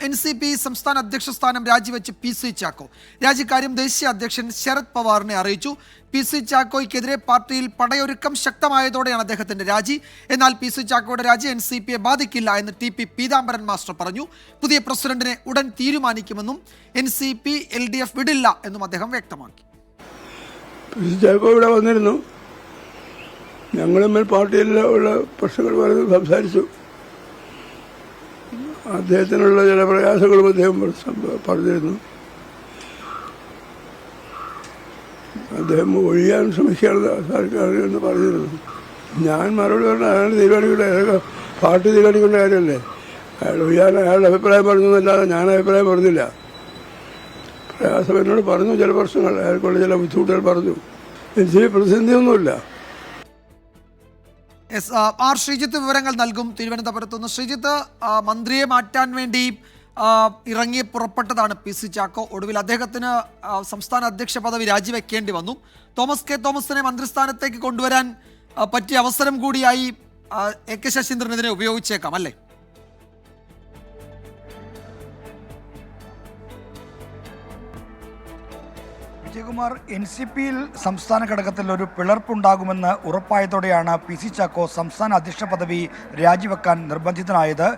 NCP സംസ്ഥാന അധ്യക്ഷ സ്ഥാനം രാജിവെച്ച് PC ചാക്കോ. രാജിക്കാര്യം ദേശീയ അധ്യക്ഷൻ ശരത് പവാറിനെ അറിയിച്ചു. PC ചാക്കോയ്ക്കെതിരെ പാർട്ടിയിൽ പടയൊരുക്കം ശക്തമായതോടെയാണ് അദ്ദേഹത്തിന്റെ രാജി. എന്നാൽ PC ചാക്കോയുടെ രാജി NCPയെ ബാധിക്കില്ല എന്ന് TP പീതാംബരൻ മാസ്റ്റർ പറഞ്ഞു. പുതിയ പ്രസിഡന്റിനെ ഉടൻ തീരുമാനിക്കുമെന്നും NCP LDF വിടില്ല എന്നും അദ്ദേഹം വ്യക്തമാക്കി. ചാക്കോ ഇവിടെ വന്നിരുന്നു. ഞങ്ങൾ പാർട്ടിയിലുള്ള പ്രശ്നങ്ങൾ സംസാരിച്ചു. അദ്ദേഹത്തിനുള്ള ചില പ്രയാസങ്ങളും അദ്ദേഹം പറഞ്ഞിരുന്നു. അദ്ദേഹം ഒഴിയാൻ ശ്രമിക്കുകയാണ് സർക്കാരിൽ പറഞ്ഞിരുന്നു. ഞാൻ മറുപടി പറഞ്ഞ അയാൾ തീരുമാനിക്കേണ്ട പാർട്ടി തീരുമാനിക്കേണ്ട കാര്യമല്ലേ. അയാൾ ഒഴിയാൻ അയാളുടെ അഭിപ്രായം പറഞ്ഞതല്ലാതെ ഞാൻ അഭിപ്രായം പറഞ്ഞില്ല. പ്രയാസം എന്നോട് പറഞ്ഞു, ചില പ്രശ്നങ്ങൾ അയാൾക്കുള്ള ചില ബുദ്ധിമുട്ടുകൾ പറഞ്ഞു. എനിക്ക് പ്രതിസന്ധിയൊന്നുമില്ല. ആർ ശ്രീജിത്ത് വിവരങ്ങൾ നൽകും. തിരുവനന്തപുരത്ത് നിന്ന് ശ്രീജിത്ത്, മന്ത്രിയെ മാറ്റാൻ വേണ്ടി ഇറങ്ങി പുറപ്പെട്ടതാണ് PC ചാക്കോ. ഒടുവിൽ അദ്ദേഹത്തിന് സംസ്ഥാന അധ്യക്ഷ പദവി രാജിവെക്കേണ്ടി വന്നു. തോമസ് കെ തോമസിനെ മന്ത്രിസ്ഥാനത്തേക്ക് കൊണ്ടുവരാൻ പറ്റിയ അവസരം കൂടിയായി AK ശശീന്ദ്രൻ ഇതിനെ ഉപയോഗിച്ചേക്കാം അല്ലേ? വിജയകുമാർ, NCPയിൽ സംസ്ഥാന ഘടകത്തിൽ ഒരു പിളർപ്പുണ്ടാകുമെന്ന് ഉറപ്പായതോടെയാണ് PC ചാക്കോ സംസ്ഥാന അധ്യക്ഷ പദവി രാജിവെക്കാൻ നിർബന്ധിതനായത്.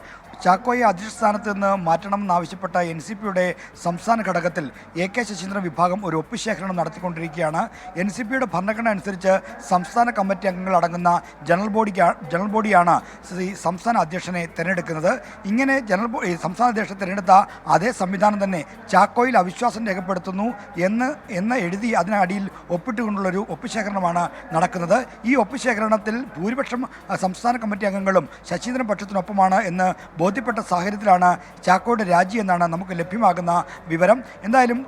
ചാക്കോയെ അധ്യക്ഷ സ്ഥാനത്ത് നിന്ന് മാറ്റണമെന്നാവശ്യപ്പെട്ട NCPയുടെ സംസ്ഥാന ഘടകത്തിൽ AK ശശീന്ദ്രൻ വിഭാഗം ഒരു ഒപ്പുശേഖരണം നടത്തിക്കൊണ്ടിരിക്കുകയാണ്. NCPയുടെ ഭരണഘടന അനുസരിച്ച് സംസ്ഥാന കമ്മിറ്റി അംഗങ്ങൾ അടങ്ങുന്ന ജനറൽ ബോഡിയാണ് സംസ്ഥാന അധ്യക്ഷനെ തിരഞ്ഞെടുക്കുന്നത്. ഇങ്ങനെ സംസ്ഥാന അധ്യക്ഷനെ തിരഞ്ഞെടുത്ത അതേ സംവിധാനം തന്നെ ചാക്കോയിൽ അവിശ്വാസം രേഖപ്പെടുത്തുന്നു എന്ന് എഴുതി അതിനടിയിൽ ഒപ്പിട്ടുകൊണ്ടുള്ളൊരു ഒപ്പുശേഖരണമാണ് നടക്കുന്നത്. ഈ ഒപ്പുശേഖരണത്തിൽ ഭൂരിപക്ഷം സംസ്ഥാന കമ്മിറ്റി അംഗങ്ങളും ശശീന്ദ്രൻ പക്ഷത്തിനൊപ്പമാണ് എന്ന് ബോധ്യപ്പെട്ട സാഹചര്യത്തിലാണ് ചാക്കോയുടെ രാജി എന്നാണ് നമുക്ക് ലഭ്യമാകുന്ന വിവരം. എന്തായാലും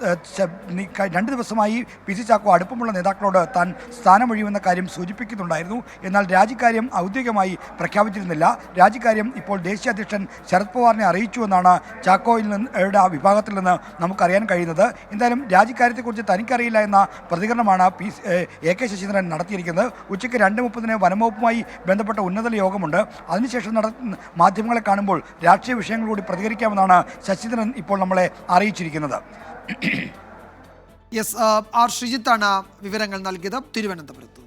2 ദിവസമായി PC ചാക്കോ അടുപ്പമുള്ള നേതാക്കളോട് താൻ സ്ഥാനമൊഴിയുമെന്ന കാര്യം സൂചിപ്പിക്കുന്നുണ്ടായിരുന്നു. എന്നാൽ രാജിക്കാര്യം ഔദ്യോഗികമായി പ്രഖ്യാപിച്ചിരുന്നില്ല. രാജിക്കാര്യം ഇപ്പോൾ ദേശീയ അധ്യക്ഷൻ ശരത് പവാറിനെ അറിയിച്ചു എന്നാണ് ചാക്കോയിൽ നിന്ന് വിഭാഗത്തിൽ നിന്ന് നമുക്കറിയാൻ കഴിയുന്നത്. എന്തായാലും രാജിക്കാര്യത്തെക്കുറിച്ച് തനിക്കറിയില്ല എന്ന പ്രതികരണമാണ് AK ശശീന്ദ്രൻ നടത്തിയിരിക്കുന്നത്. ഉച്ചയ്ക്ക് 2:30 വനംവകുപ്പുമായി ബന്ധപ്പെട്ട ഉന്നതതല യോഗമുണ്ട്. അതിനുശേഷം മാധ്യമങ്ങളെ കാണുമ്പോൾ രാഷ്ട്രീയ വിഷയങ്ങൾ കൂടി പ്രതികരിക്കാമെന്നാണ് ശശീന്ദ്രൻ ഇപ്പോൾ നമ്മളെ അറിയിച്ചിരിക്കുന്നത്. ആർ ശ്രീജിത്താണ് വിവരങ്ങൾ നൽകിയത് തിരുവനന്തപുരത്ത്.